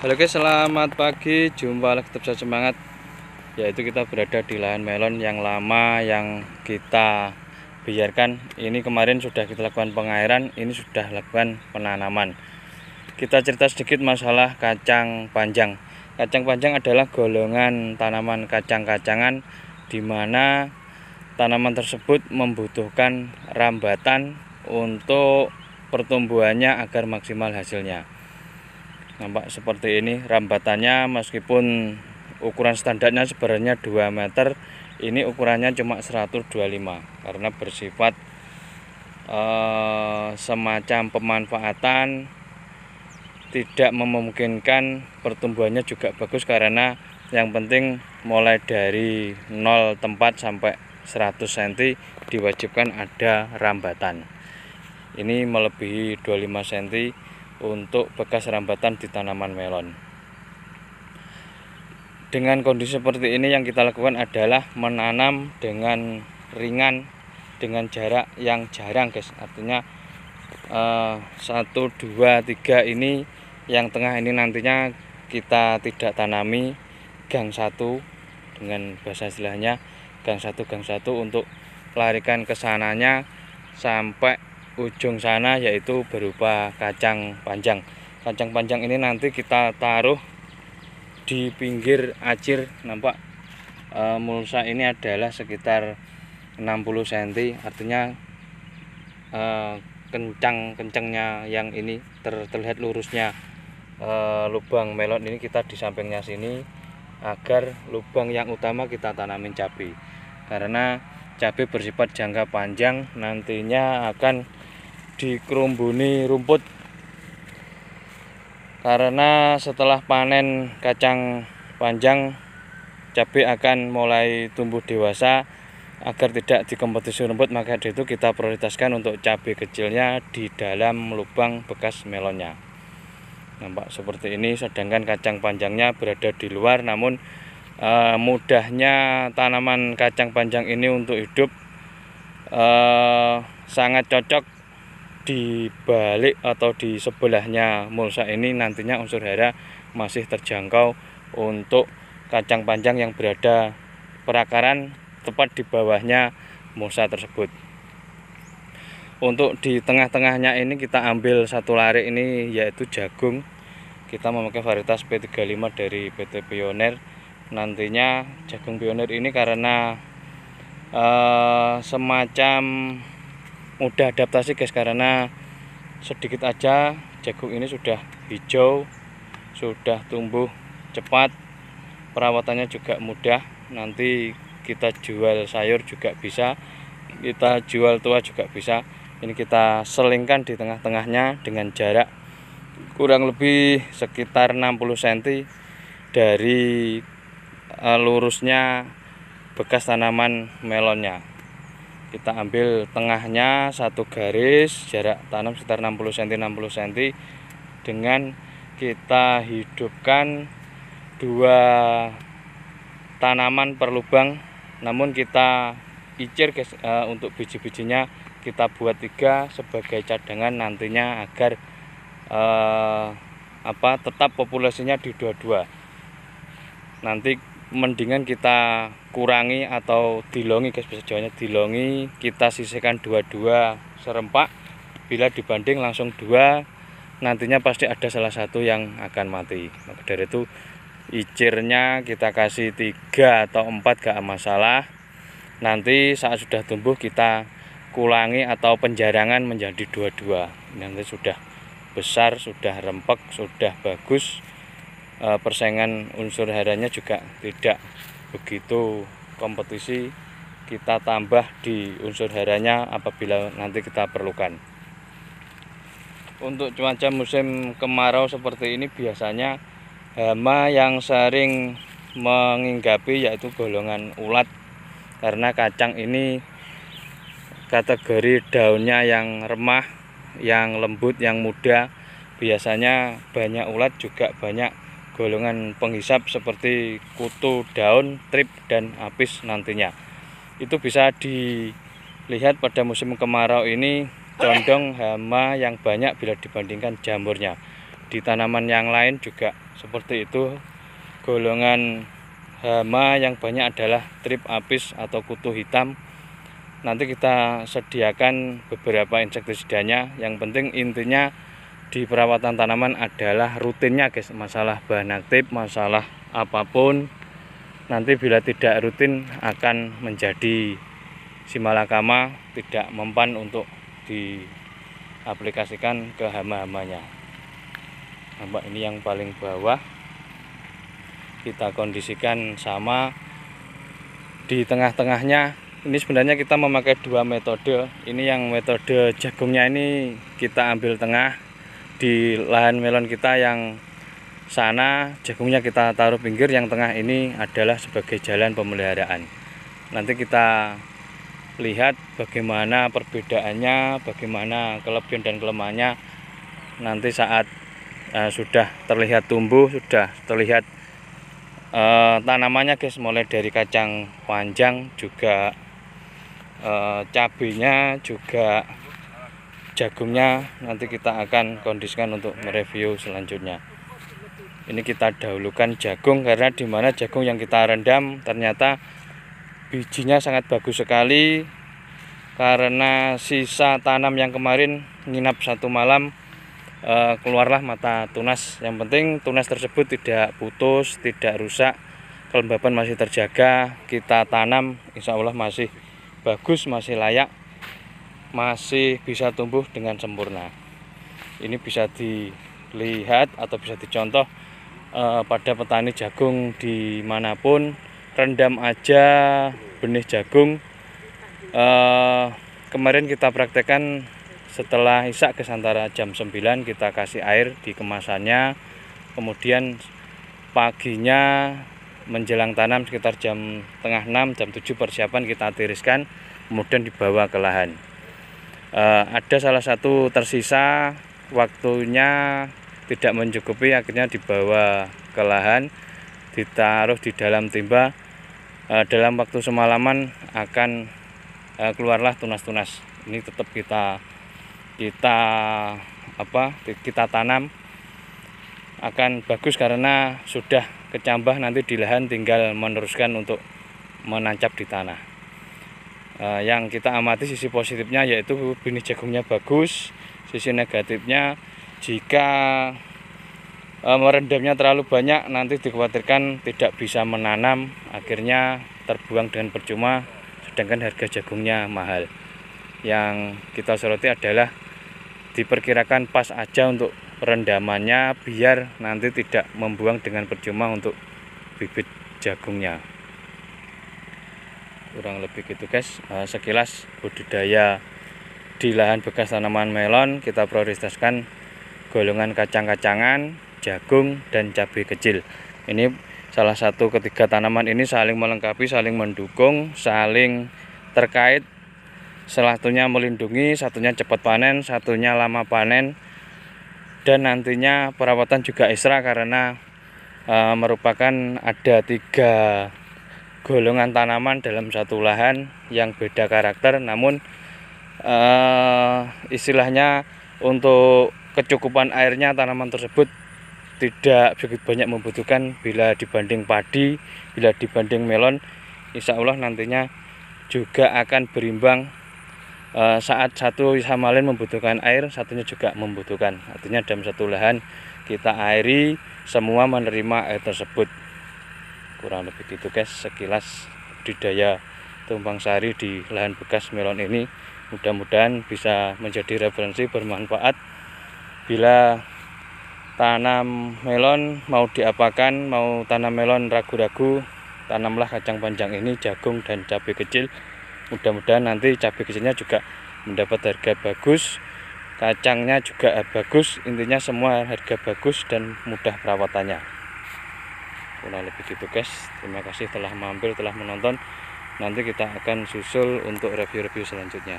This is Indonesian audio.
Halo guys, selamat pagi. Jumpa lagi, tetap saya semangat. Yaitu kita berada di lahan melon yang lama yang kita biarkan. Ini kemarin sudah kita lakukan pengairan, ini sudah lakukan penanaman. Kita cerita sedikit masalah kacang panjang. Kacang panjang adalah golongan tanaman kacang-kacangan di mana tanaman tersebut membutuhkan rambatan untuk pertumbuhannya agar maksimal hasilnya. Nampak seperti ini rambatannya, meskipun ukuran standarnya sebenarnya 2 meter, ini ukurannya cuma 125 karena bersifat semacam pemanfaatan, tidak memungkinkan pertumbuhannya juga bagus karena yang penting mulai dari 0 tempat sampai 100 cm diwajibkan ada rambatan. Ini melebihi 25 cm untuk bekas rambatan di tanaman melon. Dengan kondisi seperti ini yang kita lakukan adalah menanam dengan ringan, dengan jarak yang jarang guys. Artinya 1, 2, 3 ini, yang tengah ini nantinya kita tidak tanami gang 1, dengan bahasa istilahnya gang 1 untuk larikan ke sananya sampai ujung sana, yaitu berupa kacang panjang. Kacang panjang ini nanti kita taruh di pinggir acir. Nampak mulsa ini adalah sekitar 60 cm, artinya kencangnya yang ini terlihat lurusnya lubang melon ini kita di sampingnya sini, agar lubang yang utama kita tanamin cabai, karena cabai bersifat jangka panjang, nantinya akan dikerumbuni rumput. Karena setelah panen kacang panjang, cabai akan mulai tumbuh dewasa. Agar tidak dikompetisi rumput, maka dari itu kita prioritaskan untuk cabai kecilnya di dalam lubang bekas melonnya. Nampak seperti ini, sedangkan kacang panjangnya berada di luar. Namun mudahnya tanaman kacang panjang ini untuk hidup sangat cocok di balik atau di sebelahnya mulsa ini. Nantinya unsur hara masih terjangkau untuk kacang panjang yang berada perakaran tepat di bawahnya mulsa tersebut. Untuk di tengah-tengahnya ini kita ambil satu lari ini, yaitu jagung. Kita memakai varietas P35 dari PT Pioneer. Nantinya jagung Pioneer ini karena semacam mudah adaptasi guys, karena sedikit aja jagung ini sudah hijau, sudah tumbuh cepat, perawatannya juga mudah. Nanti kita jual sayur juga bisa, kita jual tua juga bisa. Ini kita selingkan di tengah-tengahnya dengan jarak kurang lebih sekitar 60 cm dari lurusnya bekas tanaman melonnya. Kita ambil tengahnya satu garis, jarak tanam sekitar 60 cm dengan kita hidupkan 2 tanaman per lubang. Namun kita icir guys, untuk biji-bijinya kita buat 3 sebagai cadangan nantinya, agar tetap populasinya di 22. Nanti mendingan kita kurangi atau dilongi guys, bahasa Jawanya dilongi, kita sisihkan 22 serempak. Bila dibanding langsung 2, nantinya pasti ada salah satu yang akan mati. Maka dari itu icirnya kita kasih 3 atau 4 gak masalah. Nanti saat sudah tumbuh kita kulangi atau penjarangan menjadi 22. Nanti sudah besar, sudah rempek, sudah bagus, persaingan unsur haranya juga tidak begitu kompetisi. Kita tambah di unsur haranya apabila nanti kita perlukan. Untuk cuaca musim kemarau seperti ini, biasanya hama yang sering menginggapi yaitu golongan ulat, karena kacang ini kategori daunnya yang remah, yang lembut, yang muda. Biasanya banyak ulat, juga banyak golongan penghisap seperti kutu daun, trip, dan apis nantinya. Itu bisa dilihat pada musim kemarau ini condong hama yang banyak bila dibandingkan jamurnya. Di tanaman yang lain juga seperti itu. Golongan hama yang banyak adalah trip apis atau kutu hitam. Nanti kita sediakan beberapa insektisidanya. Yang penting intinya di perawatan tanaman adalah rutinnya guys. Masalah bahan aktif, masalah apapun, nanti bila tidak rutin akan menjadi simalakama, tidak mempan untuk diaplikasikan ke hama-hamanya. Nampak ini yang paling bawah kita kondisikan sama. Di tengah-tengahnya ini sebenarnya kita memakai dua metode. Ini yang metode jagungnya ini kita ambil tengah. Di lahan melon kita yang sana jagungnya kita taruh pinggir, yang tengah ini adalah sebagai jalan pemeliharaan. Nanti kita lihat bagaimana perbedaannya, bagaimana kelebihan dan kelemahannya nanti saat sudah terlihat tumbuh, sudah terlihat tanamannya guys, mulai dari kacang panjang juga cabenya juga jagungnya. Nanti kita akan kondisikan untuk mereview selanjutnya. Ini kita dahulukan jagung karena dimana jagung yang kita rendam ternyata bijinya sangat bagus sekali. Karena sisa tanam yang kemarin nginap satu malam, keluarlah mata tunas. Yang penting tunas tersebut tidak putus, tidak rusak, kelembapan masih terjaga. Kita tanam insya Allah masih bagus, masih layak, masih bisa tumbuh dengan sempurna. Ini bisa dilihat atau bisa dicontoh pada petani jagung dimanapun. Rendam aja benih jagung. Kemarin kita praktekkan setelah isak antara jam 9 kita kasih air di kemasannya. Kemudian paginya menjelang tanam sekitar jam setengah 6, jam 7 persiapan kita tiriskan, kemudian dibawa ke lahan. Ada salah satu tersisa, waktunya tidak mencukupi, akhirnya dibawa ke lahan, ditaruh di dalam timba. Dalam waktu semalaman akan keluarlah tunas-tunas. Ini tetap kita tanam, akan bagus karena sudah kecambah, nanti di lahan tinggal meneruskan untuk menancap di tanah. Yang kita amati sisi positifnya yaitu benih jagungnya bagus. Sisi negatifnya jika merendamnya terlalu banyak nanti dikhawatirkan tidak bisa menanam, akhirnya terbuang dengan percuma, sedangkan harga jagungnya mahal. Yang kita soroti adalah diperkirakan pas aja untuk rendamannya biar nanti tidak membuang dengan percuma untuk bibit jagungnya. Kurang lebih gitu guys, sekilas budidaya di lahan bekas tanaman melon. Kita prioritaskan golongan kacang-kacangan, jagung, dan cabai kecil. Ini salah satu ketiga tanaman ini saling melengkapi, saling mendukung, saling terkait. Satunya melindungi, satunya cepat panen, satunya lama panen. Dan nantinya perawatan juga ekstra karena merupakan ada 3 golongan tanaman dalam satu lahan yang beda karakter, namun istilahnya untuk kecukupan airnya tanaman tersebut tidak begitu banyak membutuhkan bila dibanding padi, bila dibanding melon. Insya Allah nantinya juga akan berimbang, saat satu sama lain membutuhkan air, satunya juga membutuhkan. Artinya dalam satu lahan kita airi, semua menerima air tersebut. Kurang lebih gitu guys, sekilas budidaya tumpang sari di lahan bekas melon ini. Mudah-mudahan bisa menjadi referensi, bermanfaat. Bila tanam melon mau diapakan, mau tanam melon ragu-ragu, tanamlah kacang panjang ini, jagung, dan cabai kecil. Mudah-mudahan nanti cabai kecilnya juga mendapat harga bagus, kacangnya juga bagus, intinya semua harga bagus dan mudah perawatannya. Kurang lebih gitu guys. Terima kasih telah mampir, telah menonton. Nanti kita akan susul untuk review-review selanjutnya.